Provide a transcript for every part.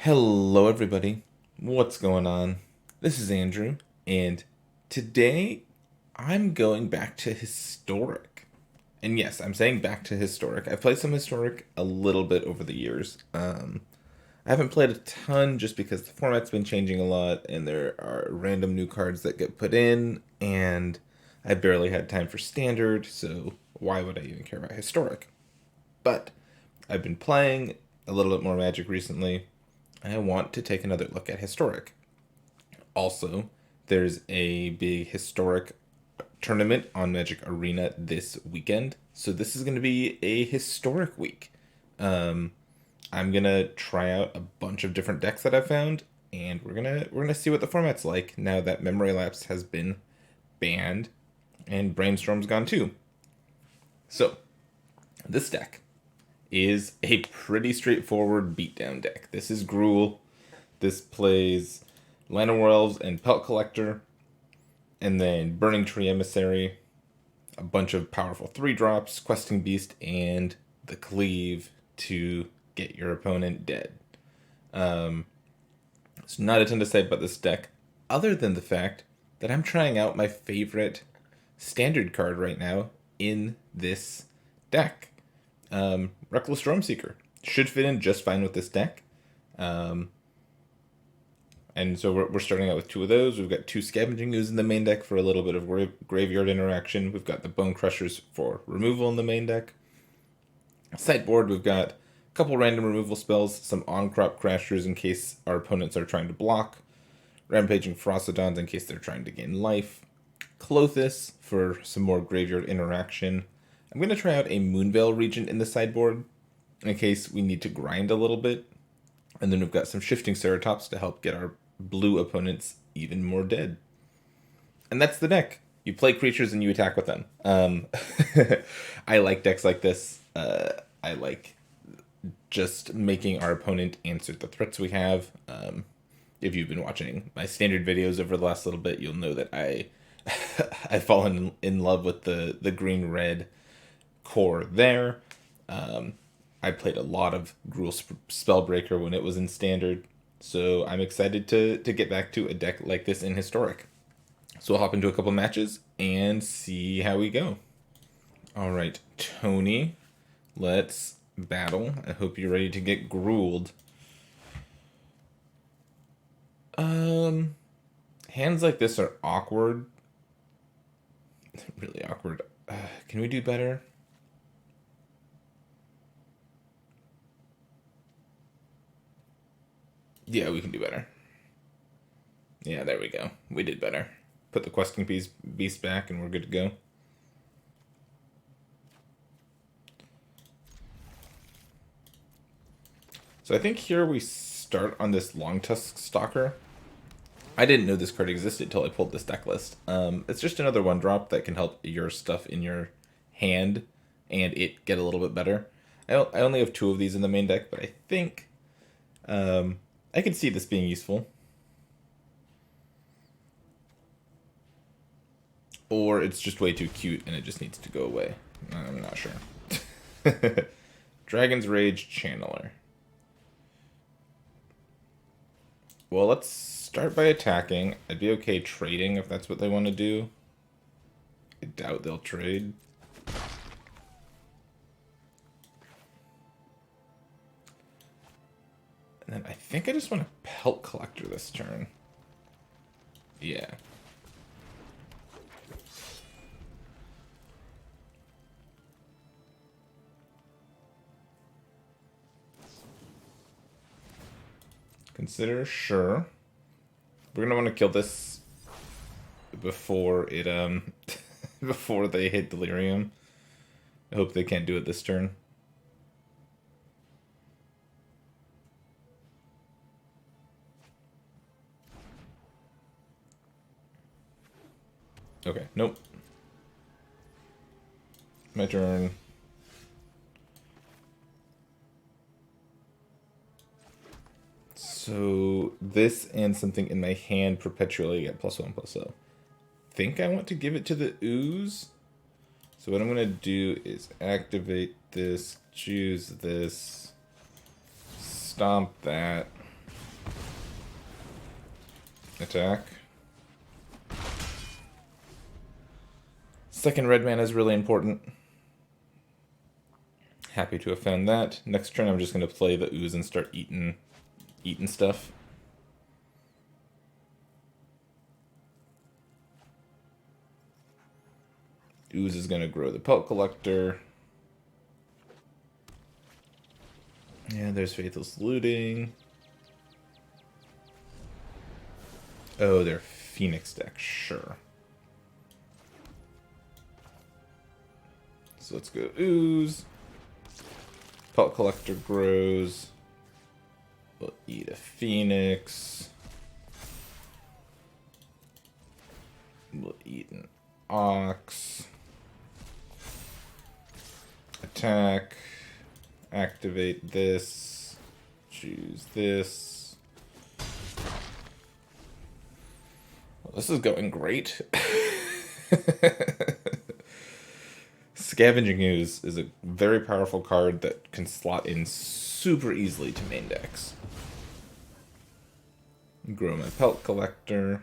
Hello, everybody. What's going on? This is Andrew, and today I'm going back to Historic. And yes, I'm saying back to Historic. I've played some Historic a little bit over the years. I haven't played a ton just because the format's been changing a lot, and there are random new cards that get put in, and I barely had time for Standard, so why would I even care about Historic? But I've been playing a little bit more Magic recently. I want to take another look at Historic. Also, there's a big Historic tournament on Magic Arena this weekend, so this is going to be a Historic week. Um, I'm gonna try out a bunch of different decks that I've found, and we're gonna see what the format's like now that Memory Lapse has been banned and Brainstorm's gone too. So, this deck is a pretty straightforward beatdown deck. This is Gruul. This plays Land of Elves and Pelt Collector, and then Burning Tree Emissary, a bunch of powerful 3 drops, Questing Beast, and the Cleave to get your opponent dead. There's not a ton to say about this deck, other than the fact that I'm trying out my favorite standard card right now in this deck. Reckless Seeker should fit in just fine with this deck. And so we're starting out with 2 of those. We've got 2 Scavenging Ooze in the main deck for a little bit of graveyard interaction. We've got the Bone Crushers for removal in the main deck. Sideboard, we've got a couple random removal spells, some on-crop Crashers in case our opponents are trying to block, Rampaging Frostodons in case they're trying to gain life, Clothis for some more graveyard interaction. I'm going to try out a Moonveil Regent in the sideboard in case we need to grind a little bit. And then we've got some Shifting Ceratops to help get our blue opponents even more dead. And that's the deck. You play creatures and you attack with them. I like decks like this. I like just making our opponent answer the threats we have. If you've been watching my standard videos over the last little bit, you'll know that I've fallen in love with the green-red core there. I played a lot of Gruul Spellbreaker when it was in Standard, so I'm excited to get back to a deck like this in Historic. So we'll hop into a couple matches and see how we go. All right, Tony, let's battle. I hope you're ready to get Gruuled. Hands like this are awkward. Really awkward. Can we do better? Yeah, we can do better. Yeah, there we go. We did better. Put the Questing Beast back and we're good to go. So I think here we start on this Longtusk Stalker. I didn't know this card existed until I pulled this deck list. It's just another 1-drop that can help your stuff in your hand and it get a little bit better. I only have 2 of these in the main deck, but I think I could see this being useful. Or it's just way too cute and it just needs to go away. I'm not sure. Dragon's Rage Channeler. Well, let's start by attacking. I'd be okay trading if that's what they want to do. I doubt they'll trade. And then I think I just want to Pelt Collector this turn. Yeah. Consider, sure. We're gonna want to kill this before it before they hit Delirium. I hope they can't do it this turn. Okay, nope. My turn. So this and something in my hand perpetually get +1/+0. Think I want to give it to the ooze. So what I'm gonna do is activate this, choose this, stomp that. Attack. Second red mana is really important. Happy to have found that. Next turn I'm just going to play the ooze and start eating stuff. Ooze is going to grow the Pelt Collector. Yeah, there's Faithless Looting. Oh, they're Phoenix deck, sure. So let's go Ooze. Pelt Collector grows. We'll eat a Phoenix. We'll eat an Ox. Attack. Activate this. Choose this. Well, this is going great. Scavenging Ooze is a very powerful card that can slot in super easily to main decks. Grow my Pelt Collector.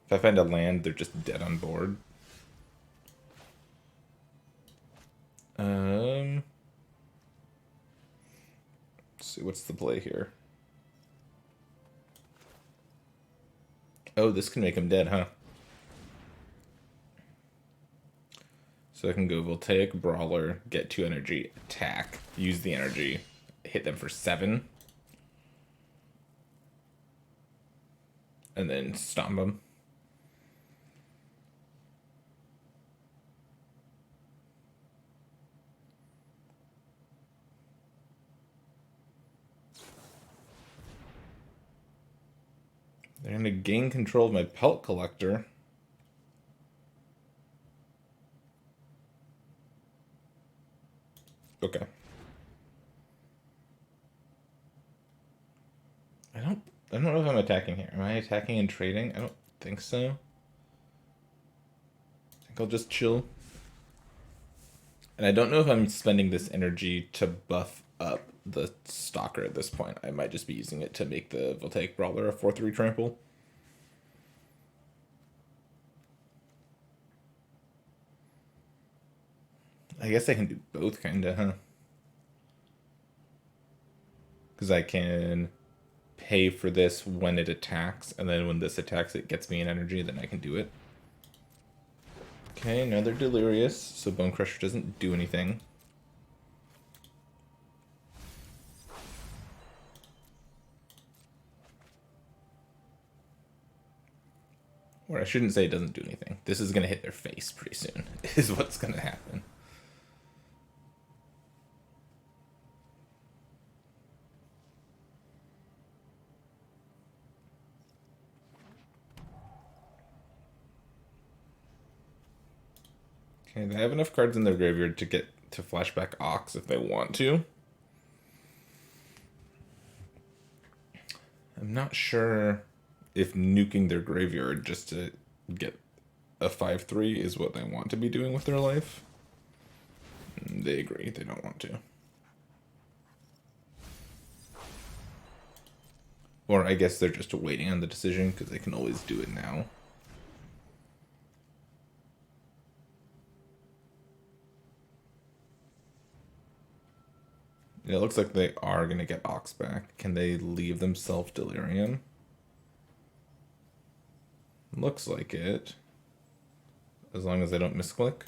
If I find a land, they're just dead on board. Let's see, what's the play here? Oh, this can make him dead, huh? So I can go Voltaic, Brawler, get 2 energy, attack, use the energy, hit them for 7. And then stomp them. They're going to gain control of my Pelt Collector. Okay. I don't know if I'm attacking here. Am I attacking and trading? I don't think so. I think I'll just chill. And I don't know if I'm spending this energy to buff up the Stalker at this point. I might just be using it to make the Voltaic Brawler a 4/3 trample. I guess I can do both, kinda, huh? Because I can pay for this when it attacks, and then when this attacks it gets me an energy, then I can do it. Okay, now they're Delirious, so Bone Crusher doesn't do anything. Or I shouldn't say it doesn't do anything. This is going to hit their face pretty soon, is what's going to happen. Okay, they have enough cards in their graveyard to get to flashback Ox if they want to. I'm not sure if nuking their graveyard just to get a 5/3 is what they want to be doing with their life. They agree, they don't want to. Or I guess they're just waiting on the decision because they can always do it now. It looks like they are going to get Ox back. Can they leave themselves Delirium? Looks like it. As long as I don't misclick.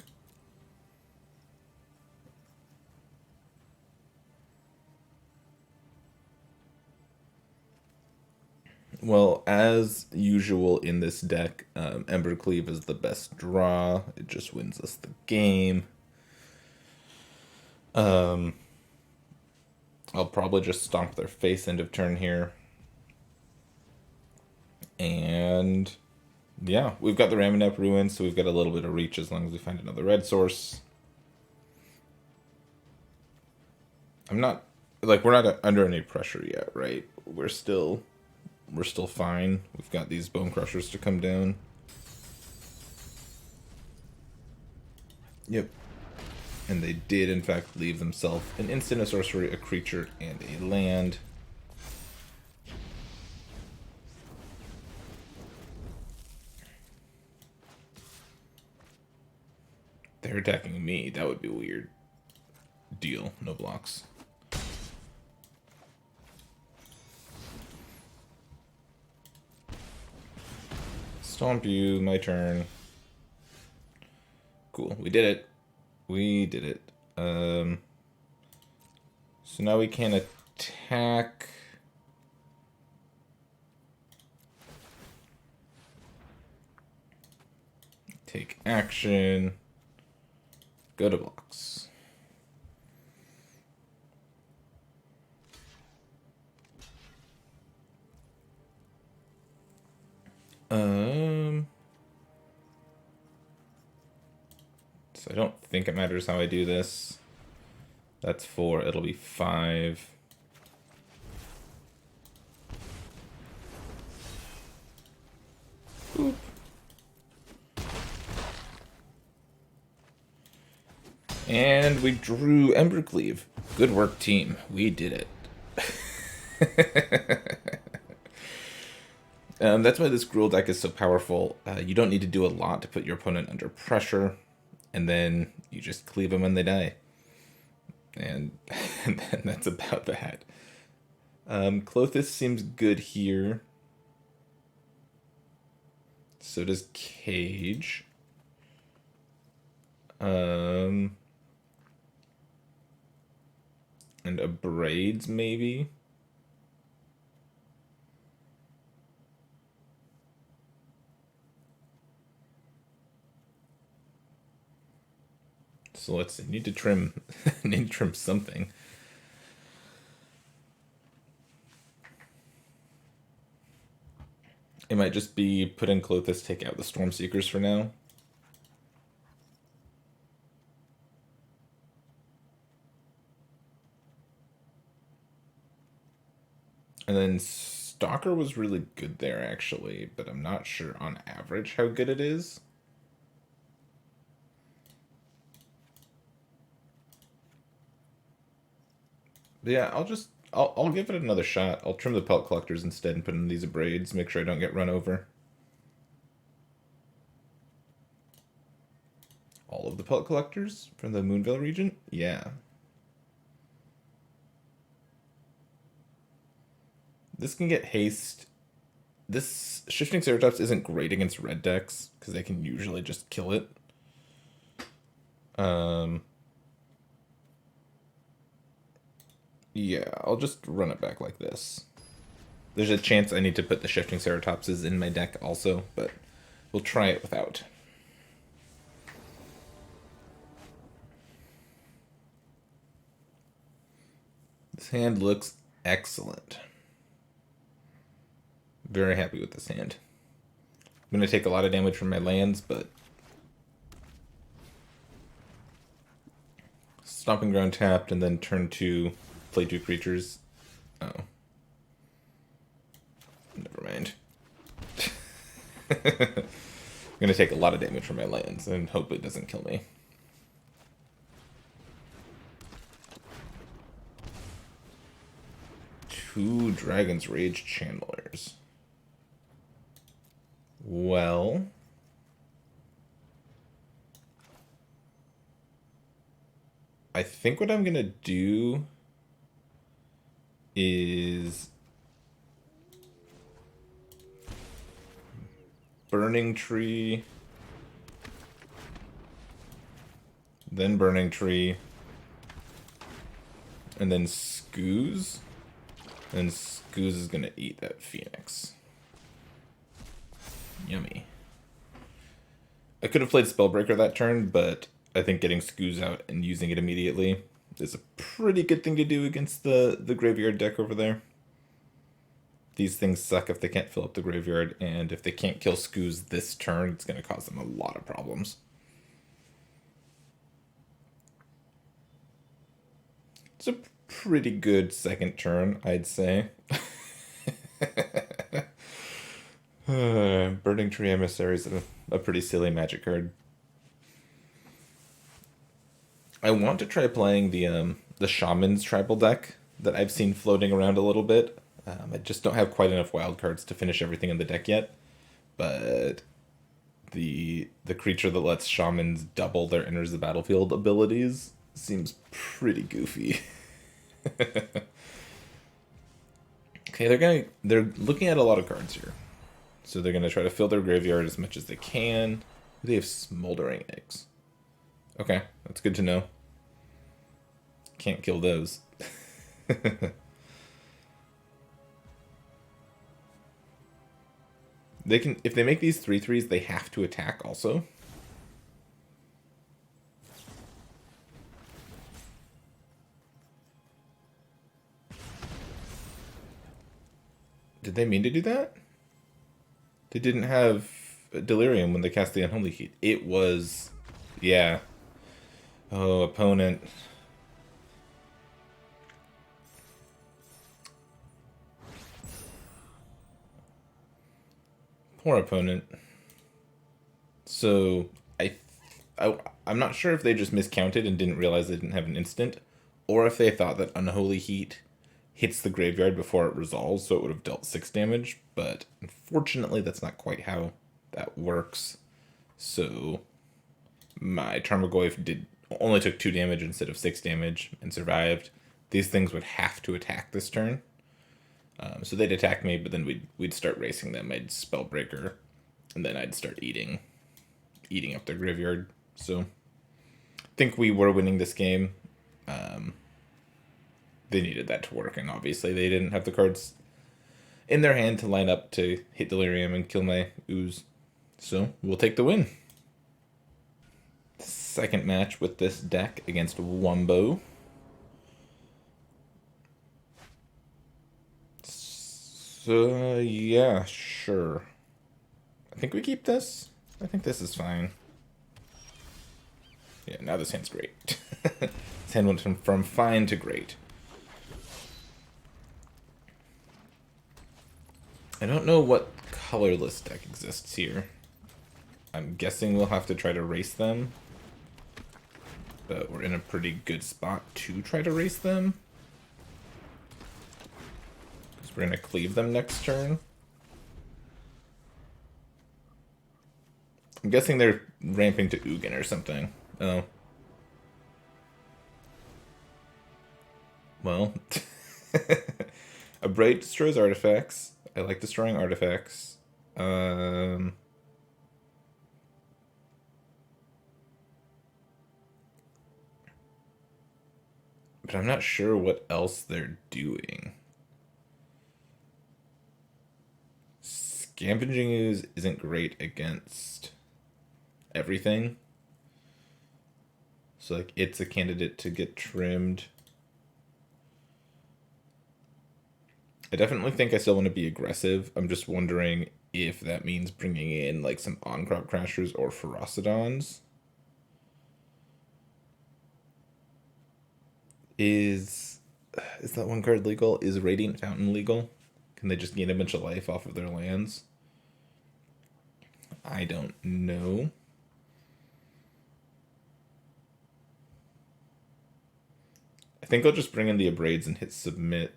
Well, as usual in this deck, Embercleave is the best draw. It just wins us the game. I'll probably just stomp their face end of turn here. And yeah, we've got the Ramunap Ruin, so we've got a little bit of reach as long as we find another red source. I'm not, like, we're not under any pressure yet, right? We're still fine. We've got these Bone Crushers to come down. Yep. And they did, in fact, leave themselves an instant, a sorcery, a creature, and a land. they're attacking me. That would be weird. Deal. No blocks. Stomp you. My turn. Cool. We did it. We did it. So now we can attack. Take action. Go to blocks. So I don't think it matters how I do this. That's 4. It'll be 5. Boop. And we drew Embercleave. Good work, team. We did it. That's why this Gruul deck is so powerful. You don't need to do a lot to put your opponent under pressure, and then you just cleave them when they die. And then that's about that. Clothis seems good here. So does Cage. And Abrades, maybe? So let's see. Need to trim something. It might just be put in Clothis, take out the Stormseekers for now. And then Stalker was really good there, actually, but I'm not sure on average how good it is. But yeah, I'll give it another shot. I'll trim the Pelt Collectors instead and put in these Abrades, make sure I don't get run over. All of the Pelt Collectors from the Moonvale region? Yeah. This can get haste. This Shifting Ceratops isn't great against red decks, because they can usually just kill it. Yeah, I'll just run it back like this. There's a chance I need to put the Shifting Ceratopses in my deck also, but we'll try it without. This hand looks excellent. Very happy with this hand. I'm going to take a lot of damage from my lands, but Stomping Ground tapped and then turn 2, play 2 creatures. Oh. Never mind. I'm going to take a lot of damage from my lands and hope it doesn't kill me. Two Dragon's Rage Channelers. Well, I think what I'm gonna do is Burning Tree, then Burning Tree, and then Scooze. And Scooze is gonna eat that Phoenix. Yummy. I could have played Spellbreaker that turn, but I think getting Scooze out and using it immediately is a pretty good thing to do against the graveyard deck over there. These things suck if they can't fill up the graveyard, and if they can't kill Scooze this turn, it's going to cause them a lot of problems. It's a pretty good second turn, I'd say. Burning Tree Emissary is a pretty silly Magic card. I want to try playing the Shaman's Tribal deck that I've seen floating around a little bit. I just don't have quite enough wild cards to finish everything in the deck yet. But the creature that lets shamans double their enters the battlefield abilities seems pretty goofy. Okay, they're looking at a lot of cards here. So they're gonna try to fill their graveyard as much as they can. They have smoldering eggs. Okay, that's good to know. Can't kill those. They can, if they make these 3/3s, they have to attack also. Did they mean to do that? They didn't have Delirium when they cast the Unholy Heat. It was, yeah. Oh, opponent. Poor opponent. So, I'm not sure if they just miscounted and didn't realize they didn't have an instant, or if they thought that Unholy Heat hits the graveyard before it resolves, so it would have dealt 6 damage, but unfortunately that's not quite how that works. So my Tarmogoyf only took 2 damage instead of 6 damage and survived. These things would have to attack this turn. So they'd attack me, but then we'd start racing them. I'd Spellbreaker, and then I'd start eating up their graveyard. So I think we were winning this game. They needed that to work, and obviously they didn't have the cards in their hand to line up to hit Delirium and kill my ooze. So we'll take the win. Second match with this deck against Wumbo. So yeah, sure. I think we keep this. I think this is fine. Yeah, now this hand's great. This hand went from fine to great. I don't know what colorless deck exists here. I'm guessing we'll have to try to race them. But we're in a pretty good spot to try to race them. Because we're going to cleave them next turn. I'm guessing they're ramping to Ugin or something. Oh. Well. A Braid destroys artifacts. I like destroying artifacts. But I'm not sure what else they're doing. Scavenging Ooze isn't great against everything. So like it's a candidate to get trimmed. I definitely think I still want to be aggressive. I'm just wondering if that means bringing in like some on-crop crashers or Ferocidons. Is that one card legal? Is Radiant Fountain legal? Can they just gain a bunch of life off of their lands? I don't know. I think I'll just bring in the Abrades and hit submit.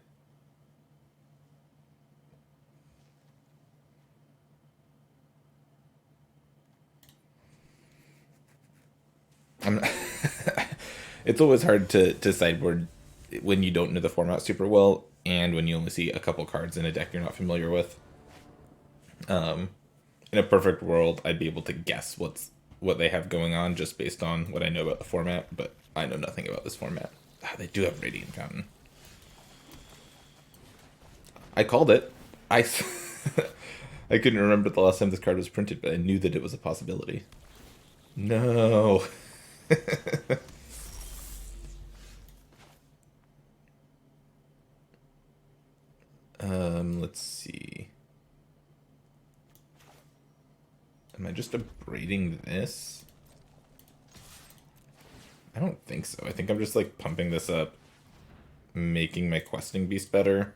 It's always hard to sideboard when you don't know the format super well, and when you only see a couple cards in a deck you're not familiar with. In a perfect world, I'd be able to guess what they have going on just based on what I know about the format, but I know nothing about this format. They do have Radiant Fountain. I called it. I couldn't remember the last time this card was printed, but I knew that it was a possibility. No. Let's see. Am I just abrading this? I don't think so. I think I'm just like pumping this up, making my questing beast better,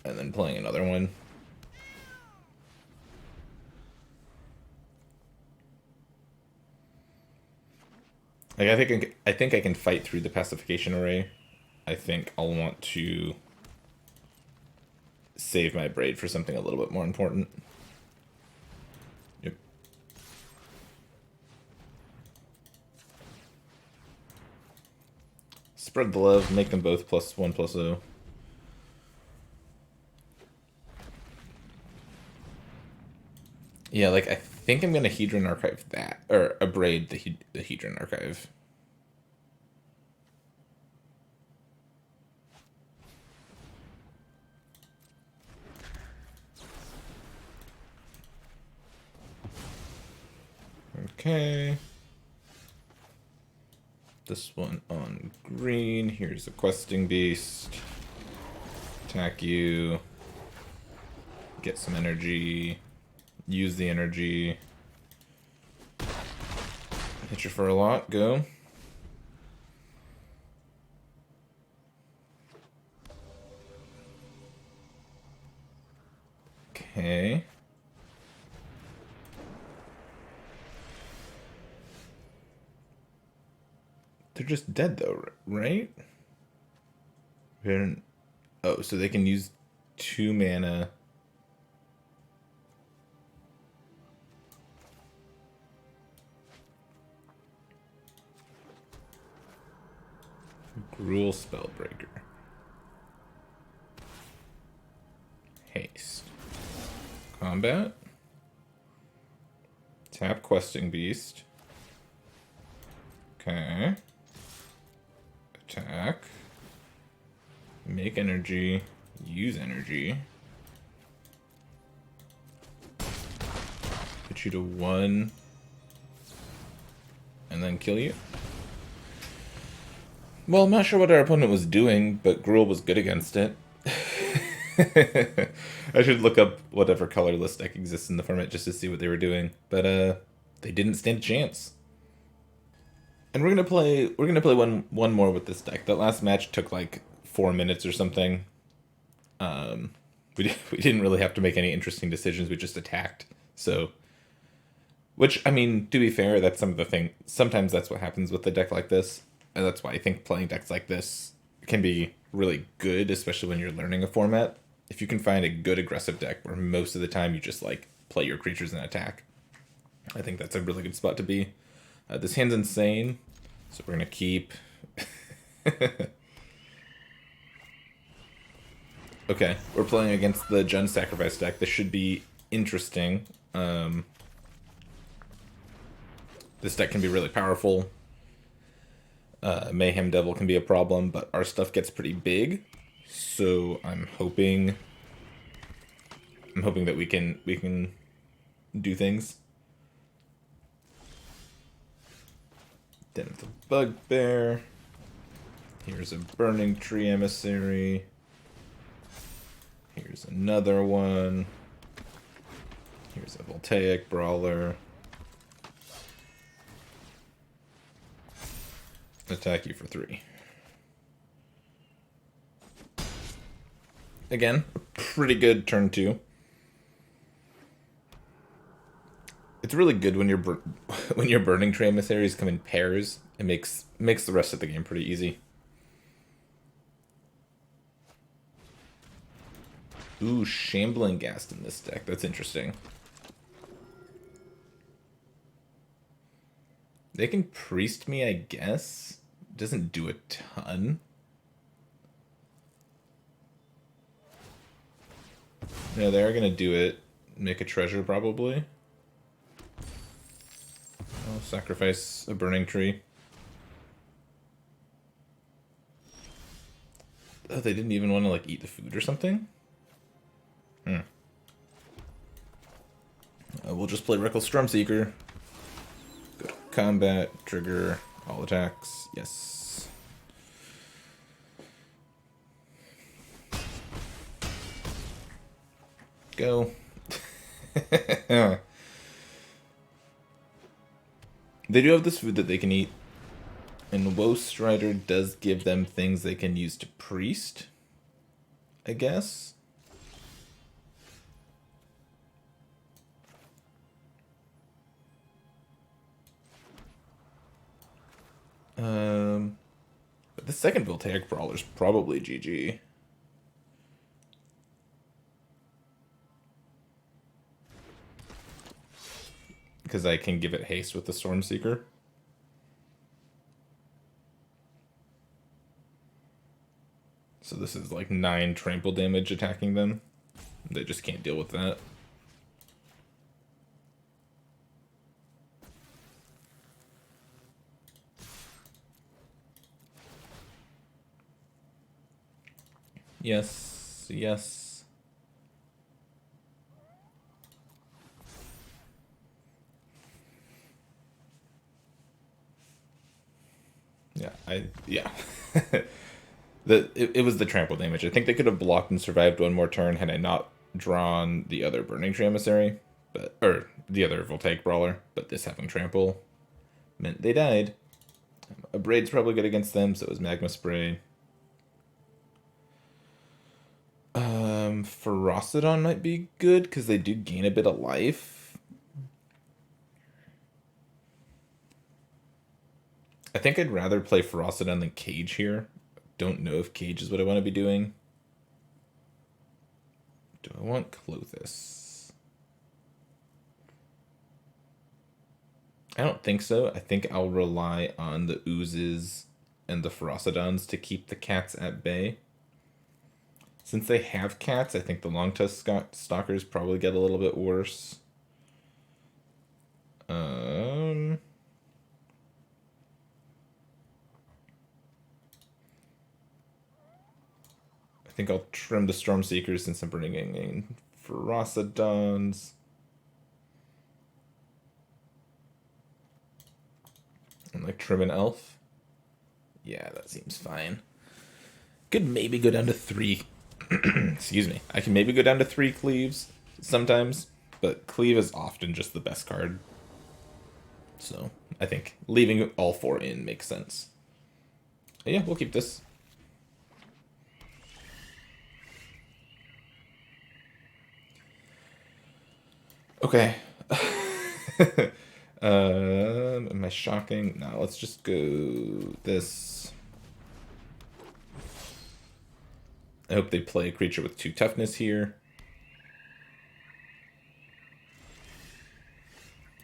and then playing another one. Like I think I can fight through the pacification array. I think I'll want to save my braid for something a little bit more important. Spread the love, make them both +1/+0. Yeah, like, I think I'm gonna Hedron Archive that, or Abrade the Hedron Archive. Okay. This one on green. Here's a questing beast. Attack you. Get some energy. Use the energy. Hit you for a lot. Go. Okay. They're just dead though, right? Oh, so they can use 2 mana. Gruul Spellbreaker. Haste. Combat. Tap Questing Beast. Okay. Attack. Make energy. Use energy. Put you to 1. And then kill you. Well, I'm not sure what our opponent was doing, but Gruul was good against it. I should look up whatever colorless deck exists in the format just to see what they were doing. But they didn't stand a chance. And we're gonna play one more with this deck. That last match took like 4 minutes or something. We didn't really have to make any interesting decisions. We just attacked. So, which, I mean, to be fair, that's some of the thing. Sometimes that's what happens with a deck like this. And that's why I think playing decks like this can be really good, especially when you're learning a format. If you can find a good aggressive deck where most of the time you just like play your creatures and attack, I think that's a really good spot to be. This hand's insane, so we're gonna keep. Okay, we're playing against the Jund Sacrifice deck. This should be interesting. This deck can be really powerful. Mayhem Devil can be a problem, but our stuff gets pretty big, so I'm hoping that we can do things. Den of the Bugbear. Here's a Burning Tree Emissary. Here's another one. Here's a Voltaic Brawler. Attack you for 3. Again, pretty good turn 2. It's really good when your Burning Tree Emissaries come in pairs. It makes the rest of the game pretty easy. Ooh, Shambling Ghast in this deck. That's interesting. They can Priest me, I guess. Doesn't do a ton. No, they are going to do it. Make a treasure, probably. I'll sacrifice a Burning Tree. Oh, they didn't even want to, like, eat the food or something? We'll just play Reckless Stormseeker. Go to combat, trigger, all attacks. Yes. Go. They do have this food that they can eat. And Woe Strider does give them things they can use to priest, I guess. But the second Voltaic Brawler's probably GG. Because I can give it haste with the Stormseeker. So this is like 9 trample damage attacking them. They just can't deal with that. Yes, yes. Yeah. It was the trample damage. I think they could have blocked and survived one more turn had I not drawn the other Burning Tree Emissary, or the other Voltaic Brawler, but this having trample meant they died. A Braid's probably good against them, so it was Magma Spray. Ferocidon might be good, because they do gain a bit of life. I think I'd rather play Ferocidon than Cage here. Don't know if Cage is what I want to be doing. Do I want Clothis? I don't think so. I think I'll rely on the Oozes and the Ferocidons to keep the cats at bay. Since they have cats, I think the Longtusk Stalkers probably get a little bit worse. I think I'll trim the Storm Seekers since I'm bringing in Ferocidons. And like trim an Elf. Yeah, that seems fine. Could maybe go down to 3. Excuse me. I can maybe go down to 3 Cleaves sometimes, but Cleave is often just the best card. So I think leaving all 4 in makes sense. But yeah, we'll keep this. Okay. Am I shocking? No, let's just go this. I hope they play a creature with 2 toughness here.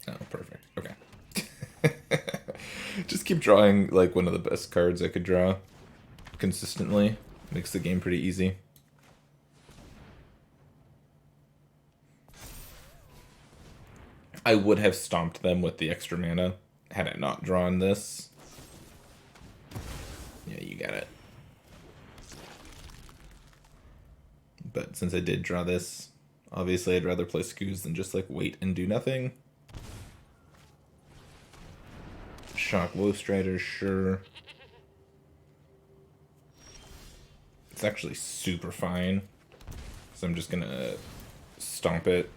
Oh, perfect. Okay. Just keep drawing like one of the best cards I could draw consistently. Makes the game pretty easy. I would have stomped them with the extra mana had I not drawn this. Yeah, you got it. But since I did draw this, obviously I'd rather play Skoos than just like wait and do nothing. Shock Woestrider, sure. It's actually super fine. So I'm just gonna stomp it.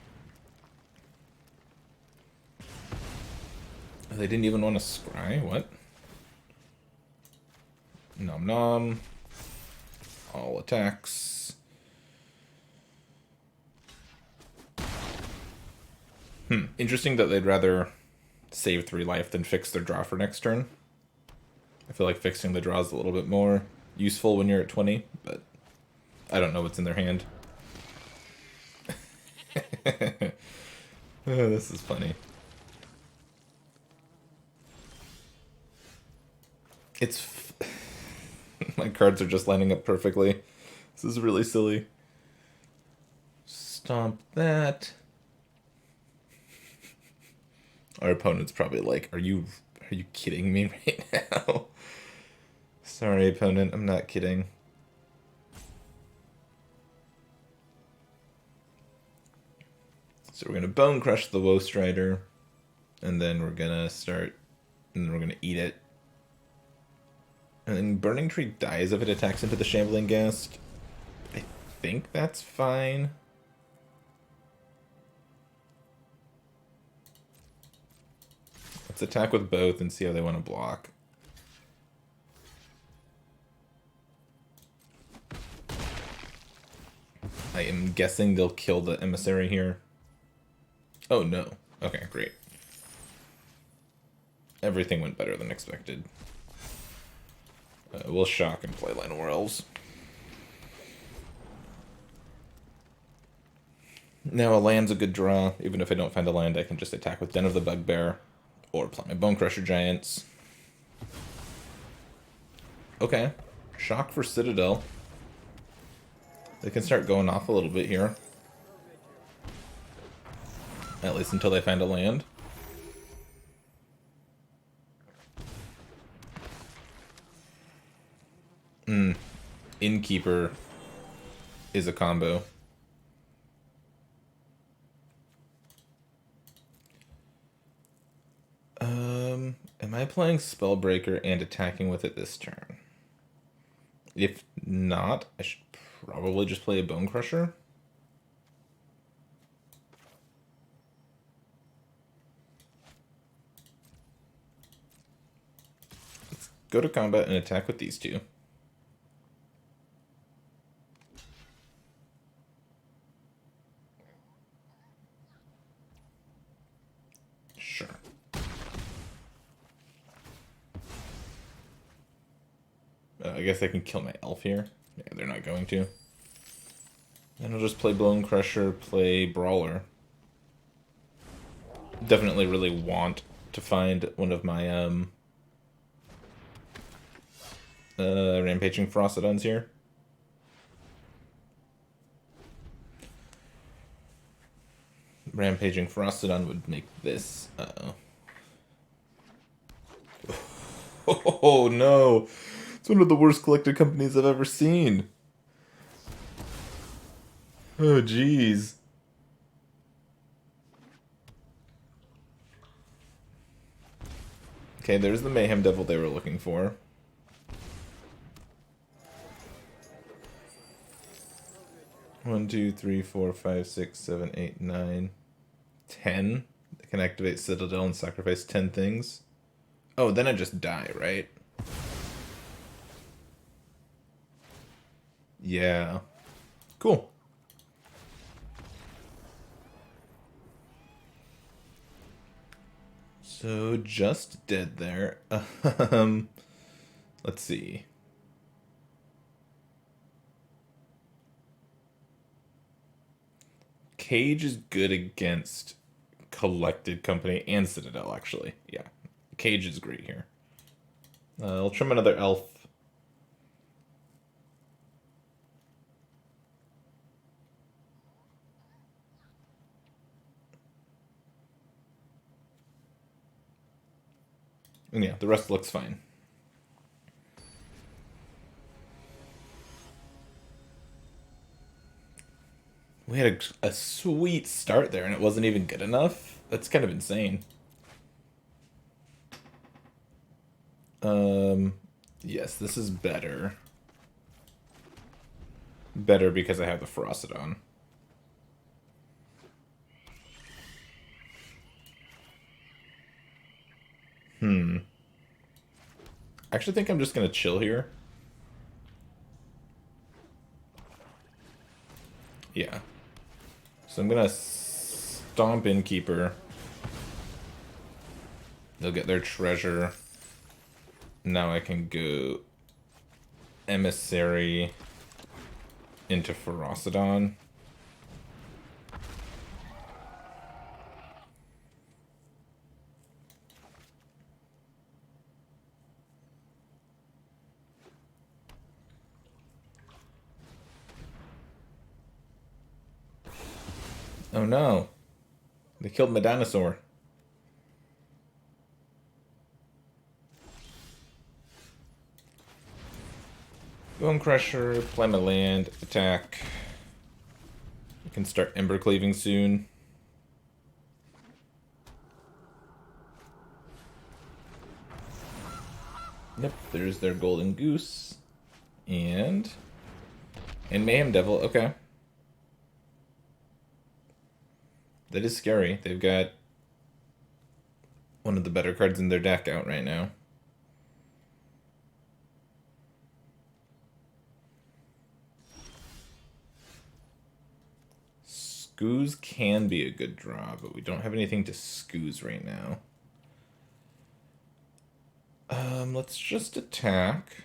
They didn't even want to scry? What? Nom nom. All attacks. Interesting that they'd rather save 3 life than fix their draw for next turn. I feel like fixing the draw is a little bit more useful when you're at 20, but I don't know what's in their hand. Oh, this is funny. My cards are just lining up perfectly. This is really silly. Stomp that. Our opponent's probably like, are you kidding me right now? Sorry, opponent, I'm not kidding. So we're gonna Bone Crush the Woestrider, and then we're gonna eat it. And then Burning Tree dies if it attacks into the Shambling Ghast. I think that's fine. Let's attack with both and see how they want to block. I am guessing they'll kill the Emissary here. Oh no. Okay, great. Everything went better than expected. We'll shock and play Llanowar Elves. Now a land's a good draw. Even if I don't find a land, I can just attack with Den of the Bugbear. Or play my Bone Crusher Giants. Okay. Shock for Citadel. They can start going off a little bit here. At least until they find a land. Innkeeper is a combo. Am I playing Spellbreaker and attacking with it this turn? If not, I should probably just play a Bone Crusher. Let's go to combat and attack with these two. Sure. I guess I can kill my elf here. Yeah, they're not going to. Then I'll just play Bone Crusher, play Brawler. Definitely really want to find one of my Rampaging Ferocidons here. Rampaging Ferocidon would make this. Oh no! It's one of the worst collected companies I've ever seen. Oh jeez. Okay, there's the Mayhem Devil they were looking for. One, two, three, 4, 5, 6, 7, 8, 9, 10. They can activate Citadel and sacrifice 10 things. Oh, then I just die, right? Yeah. Cool. So, just dead there. Let's see. Cage is good against Collected Company and Citadel, actually. Yeah. Cage is great here. I'll trim another elf. And yeah, the rest looks fine. We had a sweet start there, and it wasn't even good enough? That's kind of insane. Yes, this is better. Better because I have the Ferocidon. I actually think I'm just going to chill here. Yeah. So I'm going to stomp Innkeeper. They'll get their treasure. Now I can go Emissary into Ferocidon. Oh no. They killed my dinosaur. Bone Crusher, play my land, attack. I can start Ember Cleaving soon. Yep, there's their Golden Goose. And Mayhem Devil, okay. That is scary. They've got one of the better cards in their deck out right now. Scooze can be a good draw, but we don't have anything to Scooze right now. Let's just attack.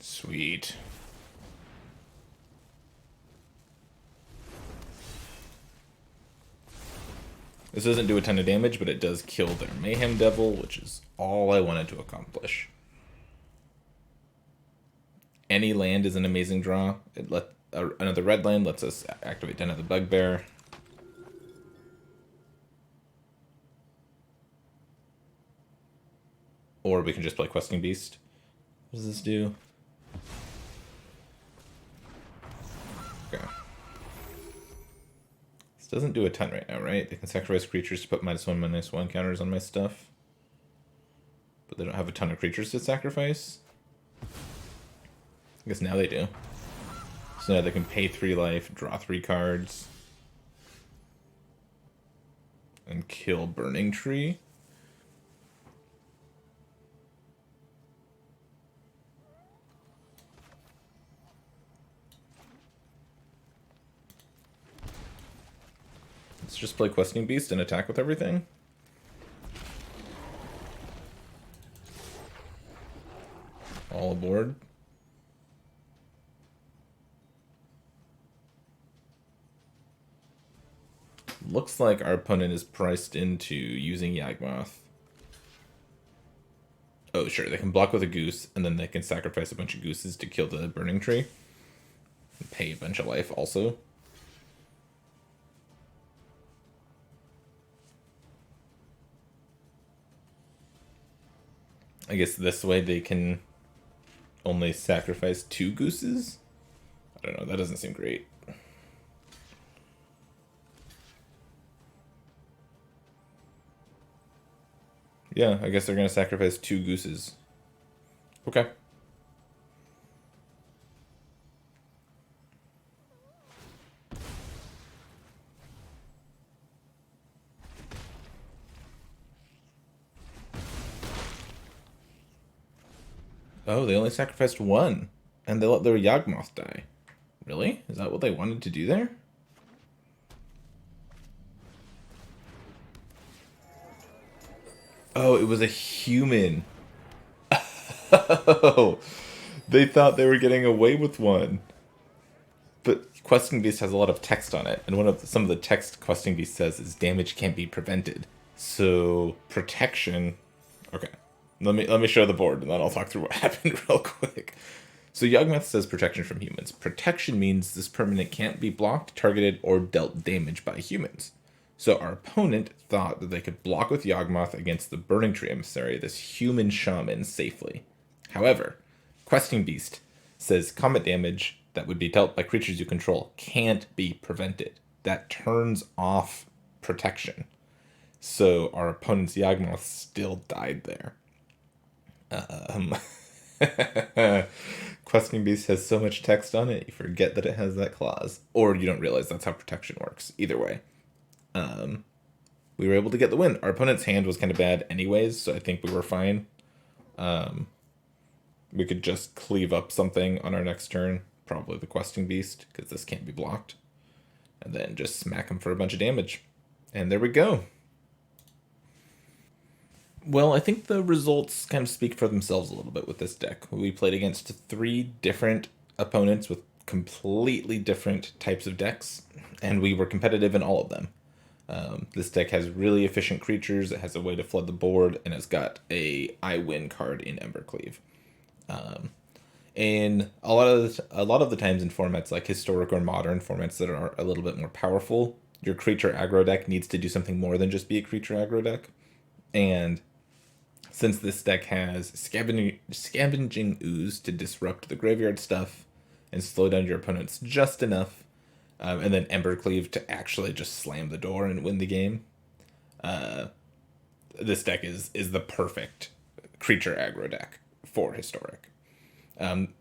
Sweet. This doesn't do a ton of damage, but it does kill their Mayhem Devil, which is all I wanted to accomplish. any land is an amazing draw. Another red land lets us activate Den of the Bugbear. Or we can just play Questing Beast. What does this do? Okay. This doesn't do a ton right now, right? They can sacrifice creatures to put -1/-1 counters on my stuff. But they don't have a ton of creatures to sacrifice. I guess now they do. So now they can pay 3 life, draw 3 cards, and kill Burning Tree. Let's just play Questing Beast and attack with everything. All aboard. Looks like our opponent is priced into using Yawgmoth. Oh, sure, they can block with a goose, and then they can sacrifice a bunch of gooses to kill the Burning Tree. And pay a bunch of life also. I guess this way they can only sacrifice 2 gooses? I don't know, that doesn't seem great. Yeah, I guess they're going to sacrifice 2 gooses. Okay. Oh, they only sacrificed 1. And they let their Yawgmoth die. Really? Is that what they wanted to do there? Oh, it was a human. Oh, they thought they were getting away with 1. But Questing Beast has a lot of text on it, and some of the text Questing Beast says is damage can't be prevented. So protection. Okay, let me show the board, and then I'll talk through what happened real quick. So Yawgmoth says protection from humans. Protection means this permanent can't be blocked, targeted, or dealt damage by humans. So our opponent thought that they could block with Yawgmoth against the Burning Tree Emissary, this human shaman, safely. However, Questing Beast says combat damage that would be dealt by creatures you control can't be prevented. That turns off protection. So our opponent's Yawgmoth still died there. Questing Beast has so much text on it, you forget that it has that clause. Or you don't realize that's how protection works. Either way. We were able to get the win. Our opponent's hand was kind of bad anyways, so I think we were fine. We could just cleave up something on our next turn. Probably the Questing Beast, because this can't be blocked. And then just smack him for a bunch of damage. And there we go. Well, I think the results kind of speak for themselves a little bit with this deck. We played against 3 different opponents with completely different types of decks, and we were competitive in all of them. This deck has really efficient creatures, it has a way to flood the board, and it's got a I win card in Embercleave. And a lot of the times in formats like historic or modern formats that are a little bit more powerful, your creature aggro deck needs to do something more than just be a creature aggro deck. And since this deck has Scavenging Ooze to disrupt the graveyard stuff and slow down your opponents just enough, and then Embercleave to actually just slam the door and win the game, this deck is the perfect creature aggro deck for historic.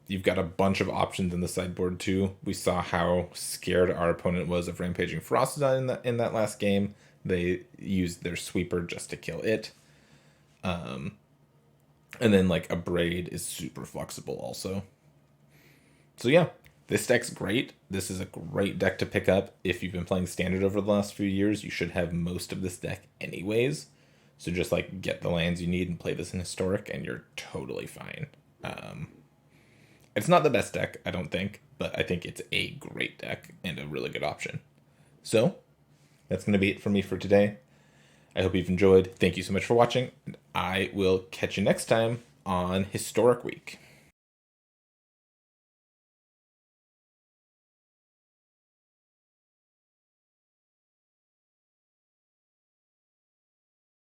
You've got a bunch of options in the sideboard too. We saw how scared our opponent was of Rampaging Ferocidon in that last game. They used their sweeper just to kill it. And then like a Braid is super flexible also. So yeah, this deck's great. This is a great deck to pick up. If you've been playing Standard over the last few years, you should have most of this deck anyways. So just like get the lands you need and play this in Historic and you're totally fine. It's not the best deck, I don't think, but I think it's a great deck and a really good option. So that's going to be it for me for today. I hope you've enjoyed. Thank you so much for watching, and I will catch you next time on Historic Week.